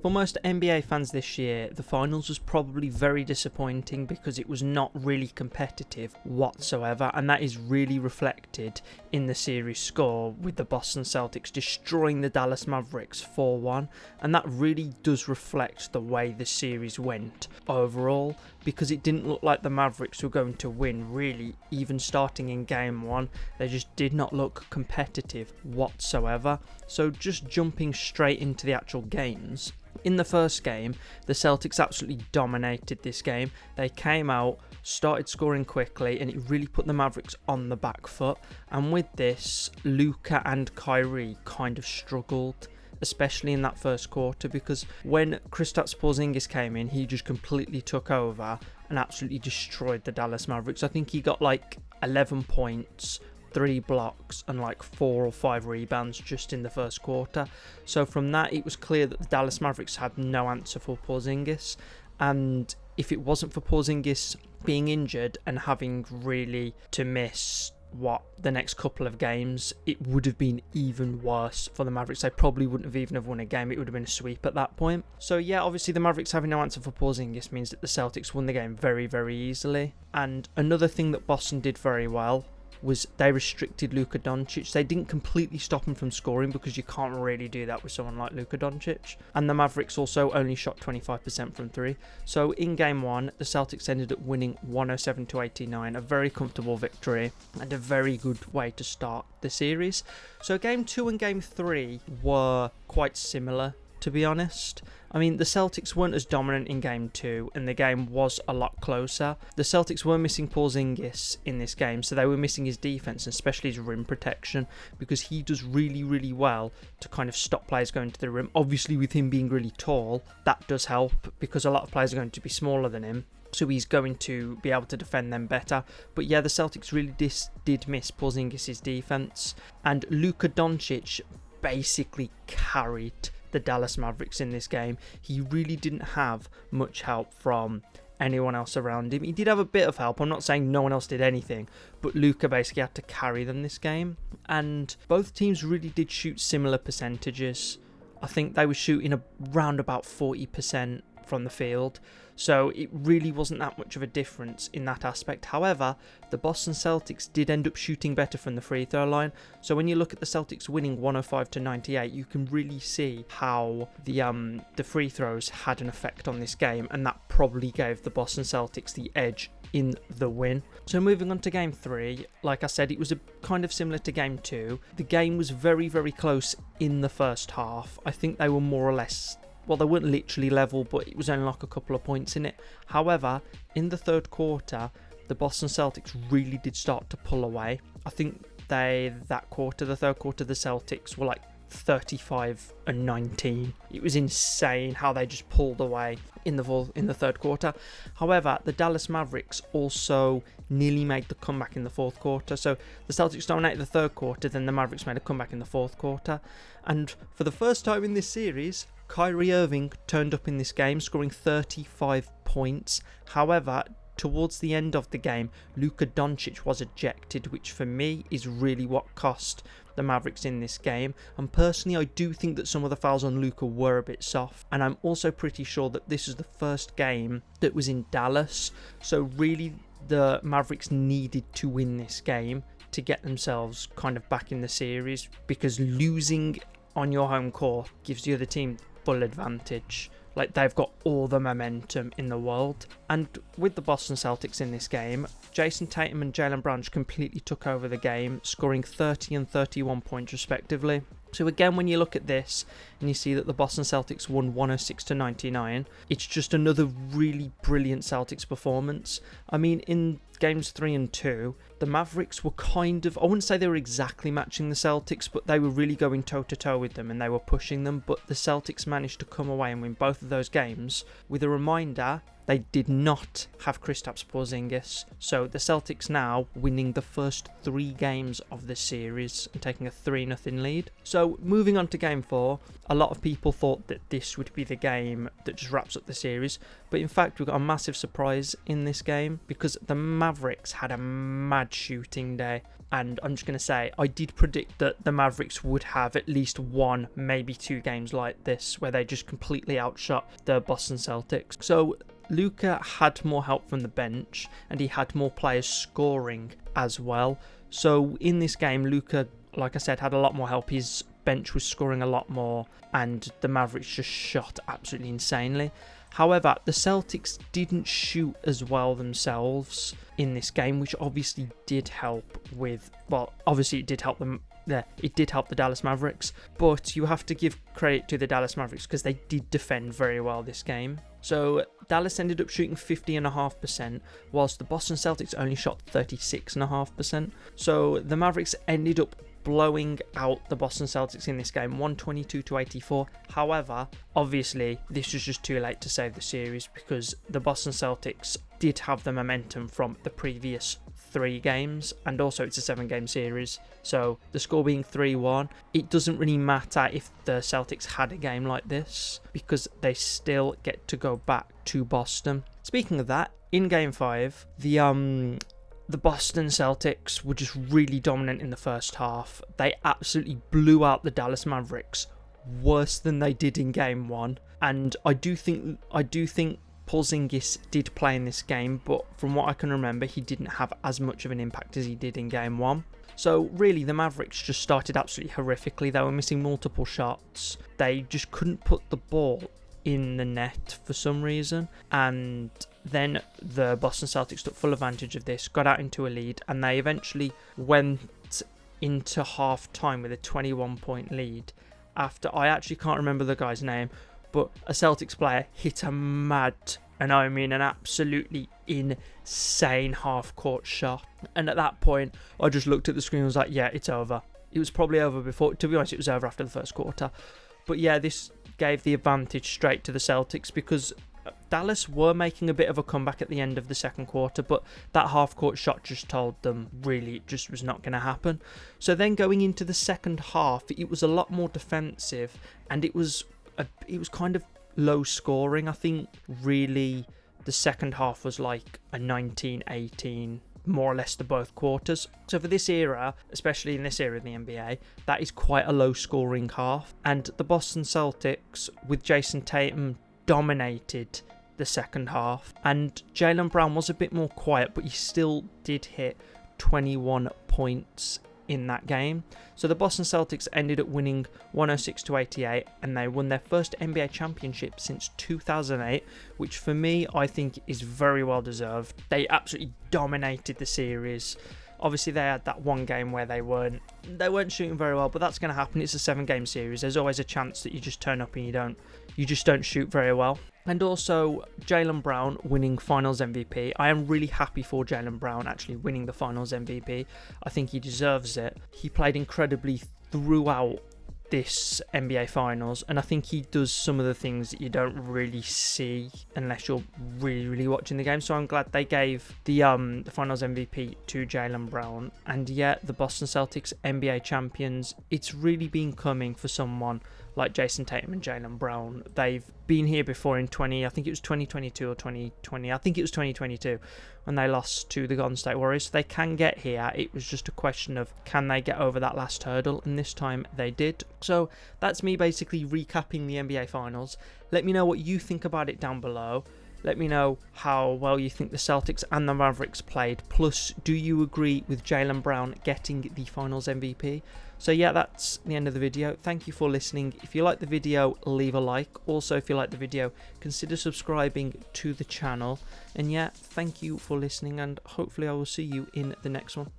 For most NBA fans this year, the finals was probably very disappointing because it was not really competitive whatsoever, and that is really reflected in the series score, with the Boston Celtics destroying the Dallas Mavericks 4-1, and that really does reflect the way the series went overall, because it didn't look like the Mavericks were going to win really, even starting in game 1. They just did not look competitive whatsoever. So just jumping straight into the actual games. In the first game, the Celtics absolutely dominated this game. They came out, started scoring quickly, and it really put the Mavericks on the back foot. And with this, Luka and Kyrie kind of struggled, especially in that first quarter, because when Kristaps Porzingis came in, he just completely took over and absolutely destroyed the Dallas Mavericks. I think he got like 11 points, 3 blocks and like 4 or 5 rebounds just in the first quarter. So from that, it was clear that the Dallas Mavericks had no answer for Porzingis, and if it wasn't for Porzingis being injured and having really to miss the next couple of games, it would have been even worse for the Mavericks. They probably wouldn't have even won a game. It would have been a sweep at that point. So yeah, obviously the Mavericks having no answer for Porzingis means that the Celtics won the game very, very easily. And another thing that Boston did very well was they restricted Luka Doncic. They didn't completely stop him from scoring, because you can't really do that with someone like Luka Doncic. And the Mavericks also only shot 25% from 3. So in game 1, the Celtics ended up winning 107-89, a very comfortable victory and a very good way to start the series. So game 2 and game 3 were quite similar, to be honest. I mean, the Celtics weren't as dominant in game 2, and the game was a lot closer. The Celtics were missing Porzingis in this game, so they were missing his defense, and especially his rim protection, because he does really, really well to kind of stop players going to the rim. Obviously, with him being really tall, that does help, because a lot of players are going to be smaller than him, so he's going to be able to defend them better. But yeah, the Celtics really did miss Porzingis' defense, and Luka Doncic basically carried the Dallas Mavericks in this game. He really didn't have much help from anyone else around him. He did have a bit of help. I'm not saying no one else did anything, but Luka basically had to carry them this game. And both teams really did shoot similar percentages. I think they were shooting around about 40% from the field, so it really wasn't that much of a difference in that aspect. However, the Boston Celtics did end up shooting better from the free throw line, so when you look at the Celtics winning 105-98, you can really see how the free throws had an effect on this game, and that probably gave the Boston Celtics the edge in the win. So moving on to game 3, like I said, it was kind of similar to game 2. The game was very, very close in the first half. I think they were more or less, well, they weren't literally level, but it was only like a couple of points in it. However, in the third quarter, the Boston Celtics really did start to pull away. I think the third quarter, the Celtics were like 35-19. It was insane how they just pulled away in the third quarter. However, the Dallas Mavericks also nearly made the comeback in the fourth quarter. So the Celtics dominated the third quarter, then the Mavericks made a comeback in the fourth quarter. And for the first time in this series, Kyrie Irving turned up in this game, scoring 35 points. However, towards the end of the game, Luka Doncic was ejected, which for me is really what cost the Mavericks in this game. And personally, I do think that some of the fouls on Luka were a bit soft. And I'm also pretty sure that this was the first game that was in Dallas. So really, the Mavericks needed to win this game to get themselves kind of back in the series, because losing on your home court gives the other team full advantage. Like, they've got all the momentum in the world. And with the Boston Celtics in this game, Jason Tatum and Jaylen Brown completely took over the game, scoring 30 and 31 points respectively. So again, when you look at this and you see that the Boston Celtics won 106-99, it's just another really brilliant Celtics performance. I mean, in games 3 and 2, the Mavericks were kind of, I wouldn't say they were exactly matching the Celtics, but they were really going toe-to-toe with them and they were pushing them. But the Celtics managed to come away and win both of those games with a reminder they did not have Kristaps Porzingis. So the Celtics now winning the first 3 games of the series and taking a 3-0 lead. So moving on to game 4, a lot of people thought that this would be the game that just wraps up the series. But in fact, we got a massive surprise in this game because the Mavericks had a mad shooting day. And I'm just going to say, I did predict that the Mavericks would have at least 1, maybe 2 games like this where they just completely outshot the Boston Celtics. So Luka had more help from the bench and he had more players scoring as well. So in this game, Luka, like I said, had a lot more help. His bench was scoring a lot more and the Mavericks just shot absolutely insanely. However, the Celtics didn't shoot as well themselves in this game, which obviously did help with, well, obviously it did help them. Yeah, it did help the Dallas Mavericks, but you have to give credit to the Dallas Mavericks because they did defend very well this game. So Dallas ended up shooting 50.5%, whilst the Boston Celtics only shot 36.5%. So the Mavericks ended up blowing out the Boston Celtics in this game, 122-84. However, obviously, this was just too late to save the series because the Boston Celtics did have the momentum from the previous 3 games, and also it's a 7-game series, so the score being 3-1, it doesn't really matter if the Celtics had a game like this because they still get to go back to Boston. Speaking of that, in game 5, the Boston Celtics were just really dominant in the first half. They absolutely blew out the Dallas Mavericks worse than they did in game 1, and I do think Porzingis did play in this game, but from what I can remember, he didn't have as much of an impact as he did in game 1. So really, the Mavericks just started absolutely horrifically. They were missing multiple shots. They just couldn't put the ball in the net for some reason, and then the Boston Celtics took full advantage of this, got out into a lead, and they eventually went into half time with a 21-point lead after, I actually can't remember the guy's name, but a Celtics player hit a mad, and I mean an absolutely insane half-court shot. And at that point, I just looked at the screen and was like, yeah, it's over. It was probably over before, to be honest, it was over after the first quarter. But yeah, this gave the advantage straight to the Celtics because Dallas were making a bit of a comeback at the end of the second quarter, but that half-court shot just told them really it just was not going to happen. So then going into the second half, it was a lot more defensive, and it was kind of low scoring. I think really the second half was like a 19-18, more or less to both quarters. So for this era, especially in this era of the NBA, that is quite a low scoring half. And the Boston Celtics with Jason Tatum dominated the second half, and Jaylen Brown was a bit more quiet, but he still did hit 21 points in that game. So the Boston Celtics ended up winning 106-88, and they won their first NBA championship since 2008, which for me I think is very well deserved. They absolutely dominated the series. Obviously, they had that one game where they weren't shooting very well, but that's going to happen. It's a 7-game series. There's always a chance that you just turn up and you just don't shoot very well. And also, Jaylen Brown winning Finals MVP. I am really happy for Jaylen Brown actually winning the Finals MVP. I think he deserves it. He played incredibly throughout this NBA Finals, and I think he does some of the things that you don't really see unless you're really watching the game. So I'm glad they gave the Finals MVP to Jaylen Brown. And yet the Boston Celtics NBA champions, it's really been coming for someone like Jason Tatum and Jaylen Brown. They've been here before in I think it was 2022 or 2020. I think it was 2022 when they lost to the Golden State Warriors. They can get here. It was just a question of can they get over that last hurdle, and this time they did. So that's me basically recapping the NBA Finals. Let me know what you think about it down below. Let me know how well you think the Celtics and the Mavericks played. Plus, do you agree with Jaylen Brown getting the Finals MVP? So yeah, that's the end of the video. Thank you for listening. If you like the video, leave a like. Also, if you like the video, consider subscribing to the channel. And yeah, thank you for listening, and hopefully I will see you in the next one.